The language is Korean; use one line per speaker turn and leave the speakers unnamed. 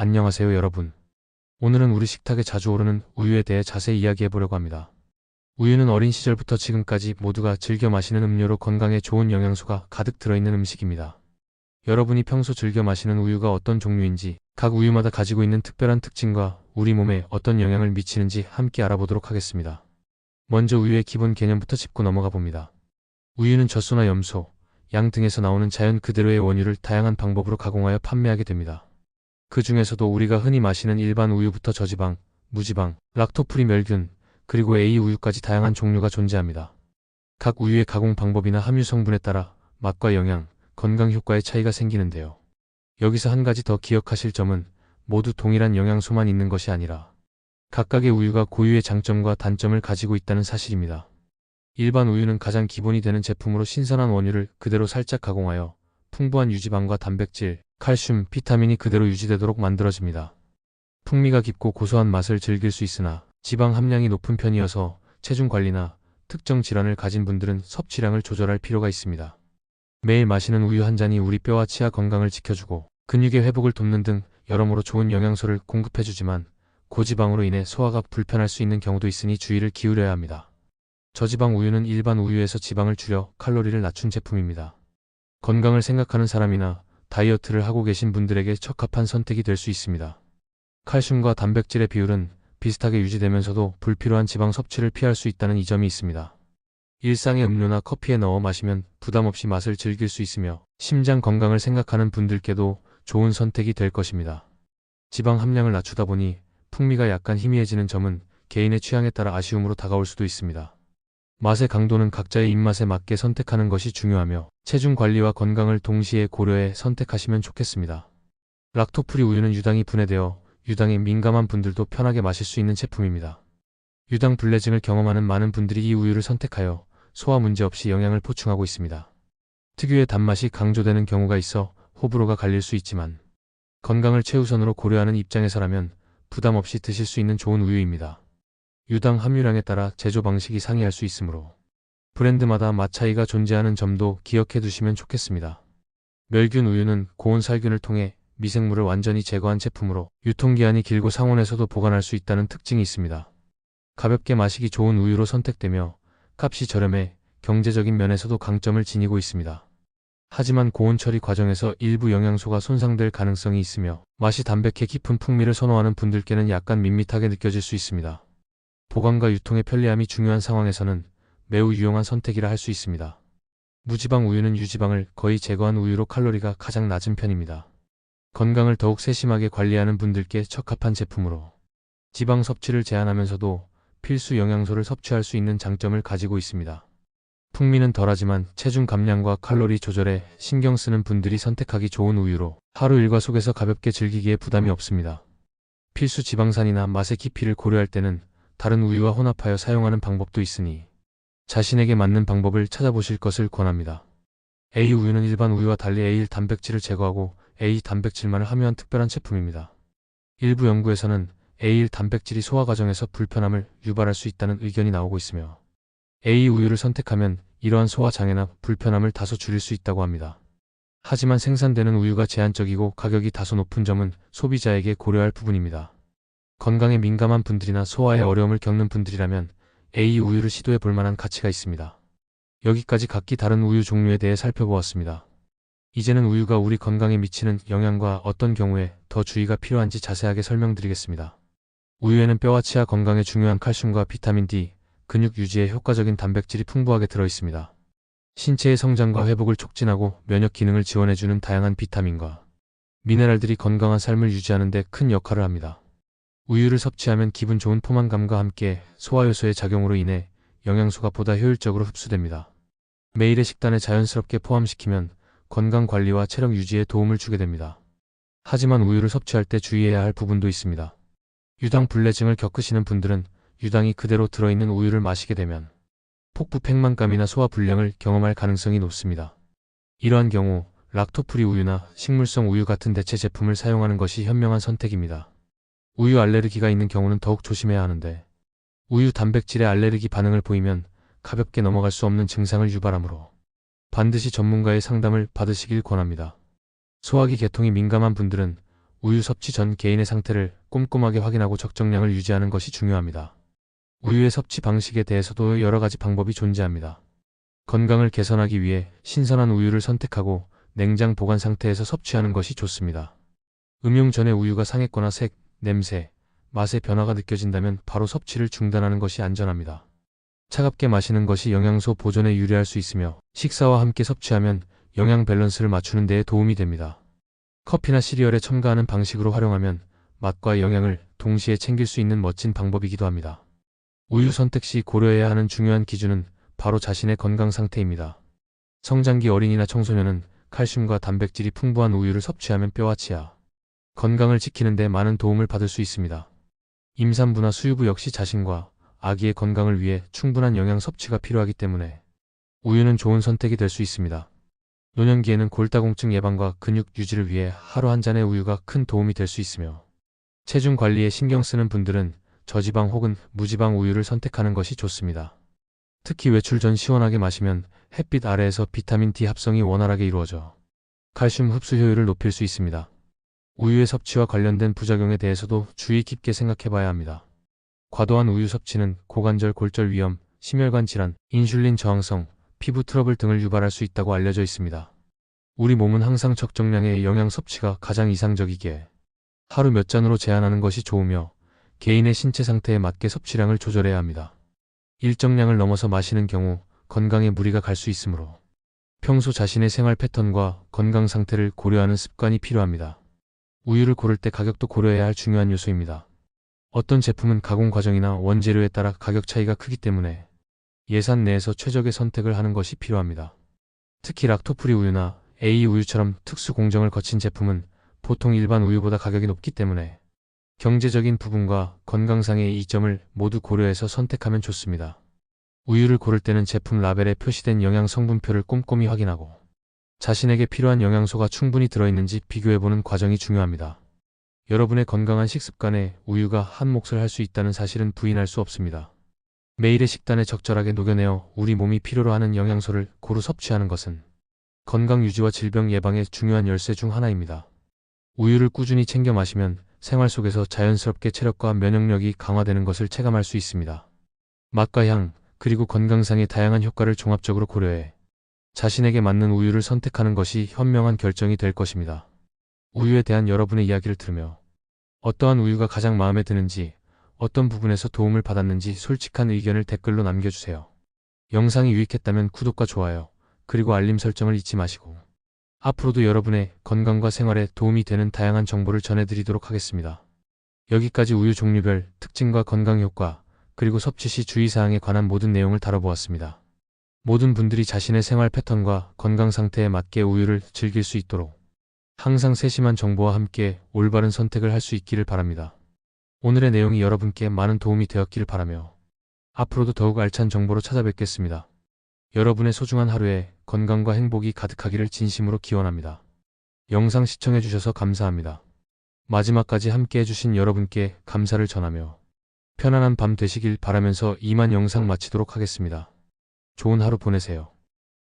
안녕하세요 여러분. 오늘은 우리 식탁에 자주 오르는 우유에 대해 자세히 이야기해 보려고 합니다. 우유는 어린 시절부터 지금까지 모두가 즐겨 마시는 음료로 건강에 좋은 영양소가 가득 들어있는 음식입니다. 여러분이 평소 즐겨 마시는 우유가 어떤 종류인지, 각 우유마다 가지고 있는 특별한 특징과 우리 몸에 어떤 영향을 미치는지 함께 알아보도록 하겠습니다. 먼저 우유의 기본 개념부터 짚고 넘어가 봅니다. 우유는 젖소나 염소, 양 등에서 나오는 자연 그대로의 원유를 다양한 방법으로 가공하여 판매하게 됩니다. 그 중에서도 우리가 흔히 마시는 일반 우유부터 저지방, 무지방, 락토프리 멸균, 그리고 A 우유까지 다양한 종류가 존재합니다. 각 우유의 가공 방법이나 함유 성분에 따라 맛과 영양, 건강 효과의 차이가 생기는데요. 여기서 한 가지 더 기억하실 점은 모두 동일한 영양소만 있는 것이 아니라 각각의 우유가 고유의 장점과 단점을 가지고 있다는 사실입니다. 일반 우유는 가장 기본이 되는 제품으로 신선한 원유를 그대로 살짝 가공하여 풍부한 유지방과 단백질, 칼슘, 비타민이 그대로 유지되도록 만들어집니다. 풍미가 깊고 고소한 맛을 즐길 수 있으나 지방 함량이 높은 편이어서 체중 관리나 특정 질환을 가진 분들은 섭취량을 조절할 필요가 있습니다. 매일 마시는 우유 한 잔이 우리 뼈와 치아 건강을 지켜주고 근육의 회복을 돕는 등 여러모로 좋은 영양소를 공급해주지만 고지방으로 인해 소화가 불편할 수 있는 경우도 있으니 주의를 기울여야 합니다. 저지방 우유는 일반 우유에서 지방을 줄여 칼로리를 낮춘 제품입니다. 건강을 생각하는 사람이나 다이어트를 하고 계신 분들에게 적합한 선택이 될 수 있습니다. 칼슘과 단백질의 비율은 비슷하게 유지되면서도 불필요한 지방 섭취를 피할 수 있다는 이점이 있습니다. 일상의 음료나 커피에 넣어 마시면 부담 없이 맛을 즐길 수 있으며 심장 건강을 생각하는 분들께도 좋은 선택이 될 것입니다. 지방 함량을 낮추다 보니 풍미가 약간 희미해지는 점은 개인의 취향에 따라 아쉬움으로 다가올 수도 있습니다. 맛의 강도는 각자의 입맛에 맞게 선택하는 것이 중요하며 체중 관리와 건강을 동시에 고려해 선택하시면 좋겠습니다. 락토프리 우유는 유당이 분해되어 유당에 민감한 분들도 편하게 마실 수 있는 제품입니다. 유당 불내증을 경험하는 많은 분들이 이 우유를 선택하여 소화 문제 없이 영양을 보충하고 있습니다. 특유의 단맛이 강조되는 경우가 있어 호불호가 갈릴 수 있지만 건강을 최우선으로 고려하는 입장에서라면 부담 없이 드실 수 있는 좋은 우유입니다. 유당 함유량에 따라 제조 방식이 상이할 수 있으므로 브랜드마다 맛 차이가 존재하는 점도 기억해 두시면 좋겠습니다. 멸균 우유는 고온 살균을 통해 미생물을 완전히 제거한 제품으로 유통기한이 길고 상온에서도 보관할 수 있다는 특징이 있습니다. 가볍게 마시기 좋은 우유로 선택되며 값이 저렴해 경제적인 면에서도 강점을 지니고 있습니다. 하지만 고온 처리 과정에서 일부 영양소가 손상될 가능성이 있으며 맛이 담백해 깊은 풍미를 선호하는 분들께는 약간 밋밋하게 느껴질 수 있습니다. 보관과 유통의 편리함이 중요한 상황에서는 매우 유용한 선택이라 할 수 있습니다. 무지방 우유는 유지방을 거의 제거한 우유로 칼로리가 가장 낮은 편입니다. 건강을 더욱 세심하게 관리하는 분들께 적합한 제품으로 지방 섭취를 제한하면서도 필수 영양소를 섭취할 수 있는 장점을 가지고 있습니다. 풍미는 덜하지만 체중 감량과 칼로리 조절에 신경 쓰는 분들이 선택하기 좋은 우유로 하루 일과 속에서 가볍게 즐기기에 부담이 없습니다. 필수 지방산이나 맛의 깊이를 고려할 때는 다른 우유와 혼합하여 사용하는 방법도 있으니 자신에게 맞는 방법을 찾아보실 것을 권합니다. A 우유는 일반 우유와 달리 A1 단백질을 제거하고 A 단백질만을 함유한 특별한 제품입니다. 일부 연구에서는 A1 단백질이 소화 과정에서 불편함을 유발할 수 있다는 의견이 나오고 있으며 A 우유를 선택하면 이러한 소화 장애나 불편함을 다소 줄일 수 있다고 합니다. 하지만 생산되는 우유가 제한적이고 가격이 다소 높은 점은 소비자에게 고려할 부분입니다. 건강에 민감한 분들이나 소화에 어려움을 겪는 분들이라면 A 우유를 시도해 볼 만한 가치가 있습니다. 여기까지 각기 다른 우유 종류에 대해 살펴보았습니다. 이제는 우유가 우리 건강에 미치는 영향과 어떤 경우에 더 주의가 필요한지 자세하게 설명드리겠습니다. 우유에는 뼈와 치아 건강에 중요한 칼슘과 비타민 D, 근육 유지에 효과적인 단백질이 풍부하게 들어있습니다. 신체의 성장과 회복을 촉진하고 면역 기능을 지원해주는 다양한 비타민과 미네랄들이 건강한 삶을 유지하는 데 큰 역할을 합니다. 우유를 섭취하면 기분 좋은 포만감과 함께 소화효소의 작용으로 인해 영양소가 보다 효율적으로 흡수됩니다. 매일의 식단에 자연스럽게 포함시키면 건강관리와 체력 유지에 도움을 주게 됩니다. 하지만 우유를 섭취할 때 주의해야 할 부분도 있습니다. 유당 불내증을 겪으시는 분들은 유당이 그대로 들어있는 우유를 마시게 되면 폭부 팽만감이나 소화 불량을 경험할 가능성이 높습니다. 이러한 경우 락토프리 우유나 식물성 우유 같은 대체 제품을 사용하는 것이 현명한 선택입니다. 우유 알레르기가 있는 경우는 더욱 조심해야 하는데 우유 단백질에 알레르기 반응을 보이면 가볍게 넘어갈 수 없는 증상을 유발하므로 반드시 전문가의 상담을 받으시길 권합니다. 소화기 계통이 민감한 분들은 우유 섭취 전 개인의 상태를 꼼꼼하게 확인하고 적정량을 유지하는 것이 중요합니다. 우유의 섭취 방식에 대해서도 여러 가지 방법이 존재합니다. 건강을 개선하기 위해 신선한 우유를 선택하고 냉장 보관 상태에서 섭취하는 것이 좋습니다. 음용 전에 우유가 상했거나 색, 냄새, 맛의 변화가 느껴진다면 바로 섭취를 중단하는 것이 안전합니다. 차갑게 마시는 것이 영양소 보존에 유리할 수 있으며 식사와 함께 섭취하면 영양 밸런스를 맞추는 데에 도움이 됩니다. 커피나 시리얼에 첨가하는 방식으로 활용하면 맛과 영양을 동시에 챙길 수 있는 멋진 방법이기도 합니다. 우유 선택 시 고려해야 하는 중요한 기준은 바로 자신의 건강 상태입니다. 성장기 어린이나 청소년은 칼슘과 단백질이 풍부한 우유를 섭취하면 뼈와 치아, 건강을 지키는 데 많은 도움을 받을 수 있습니다. 임산부나 수유부 역시 자신과 아기의 건강을 위해 충분한 영양 섭취가 필요하기 때문에 우유는 좋은 선택이 될 수 있습니다. 노년기에는 골다공증 예방과 근육 유지를 위해 하루 한 잔의 우유가 큰 도움이 될 수 있으며 체중 관리에 신경 쓰는 분들은 저지방 혹은 무지방 우유를 선택하는 것이 좋습니다. 특히 외출 전 시원하게 마시면 햇빛 아래에서 비타민 D 합성이 원활하게 이루어져 칼슘 흡수 효율을 높일 수 있습니다. 우유의 섭취와 관련된 부작용에 대해서도 주의 깊게 생각해 봐야 합니다. 과도한 우유 섭취는 고관절 골절 위험, 심혈관 질환, 인슐린 저항성, 피부 트러블 등을 유발할 수 있다고 알려져 있습니다. 우리 몸은 항상 적정량의 영양 섭취가 가장 이상적이기에 하루 몇 잔으로 제한하는 것이 좋으며 개인의 신체 상태에 맞게 섭취량을 조절해야 합니다. 일정량을 넘어서 마시는 경우 건강에 무리가 갈 수 있으므로 평소 자신의 생활 패턴과 건강 상태를 고려하는 습관이 필요합니다. 우유를 고를 때 가격도 고려해야 할 중요한 요소입니다. 어떤 제품은 가공 과정이나 원재료에 따라 가격 차이가 크기 때문에 예산 내에서 최적의 선택을 하는 것이 필요합니다. 특히 락토프리 우유나 A 우유처럼 특수 공정을 거친 제품은 보통 일반 우유보다 가격이 높기 때문에 경제적인 부분과 건강상의 이점을 모두 고려해서 선택하면 좋습니다. 우유를 고를 때는 제품 라벨에 표시된 영양 성분표를 꼼꼼히 확인하고 자신에게 필요한 영양소가 충분히 들어있는지 비교해보는 과정이 중요합니다. 여러분의 건강한 식습관에 우유가 한 몫을 할 수 있다는 사실은 부인할 수 없습니다. 매일의 식단에 적절하게 녹여내어 우리 몸이 필요로 하는 영양소를 고루 섭취하는 것은 건강 유지와 질병 예방의 중요한 열쇠 중 하나입니다. 우유를 꾸준히 챙겨 마시면 생활 속에서 자연스럽게 체력과 면역력이 강화되는 것을 체감할 수 있습니다. 맛과 향, 그리고 건강상의 다양한 효과를 종합적으로 고려해 자신에게 맞는 우유를 선택하는 것이 현명한 결정이 될 것입니다. 우유에 대한 여러분의 이야기를 들으며 어떠한 우유가 가장 마음에 드는지, 어떤 부분에서 도움을 받았는지 솔직한 의견을 댓글로 남겨주세요. 영상이 유익했다면 구독과 좋아요, 그리고 알림 설정을 잊지 마시고 앞으로도 여러분의 건강과 생활에 도움이 되는 다양한 정보를 전해드리도록 하겠습니다. 여기까지 우유 종류별, 특징과 건강 효과, 그리고 섭취 시 주의사항에 관한 모든 내용을 다뤄보았습니다. 모든 분들이 자신의 생활 패턴과 건강 상태에 맞게 우유를 즐길 수 있도록 항상 세심한 정보와 함께 올바른 선택을 할 수 있기를 바랍니다. 오늘의 내용이 여러분께 많은 도움이 되었기를 바라며 앞으로도 더욱 알찬 정보로 찾아뵙겠습니다. 여러분의 소중한 하루에 건강과 행복이 가득하기를 진심으로 기원합니다. 영상 시청해주셔서 감사합니다. 마지막까지 함께 해주신 여러분께 감사를 전하며 편안한 밤 되시길 바라면서 이만 영상 마치도록 하겠습니다. 좋은 하루 보내세요.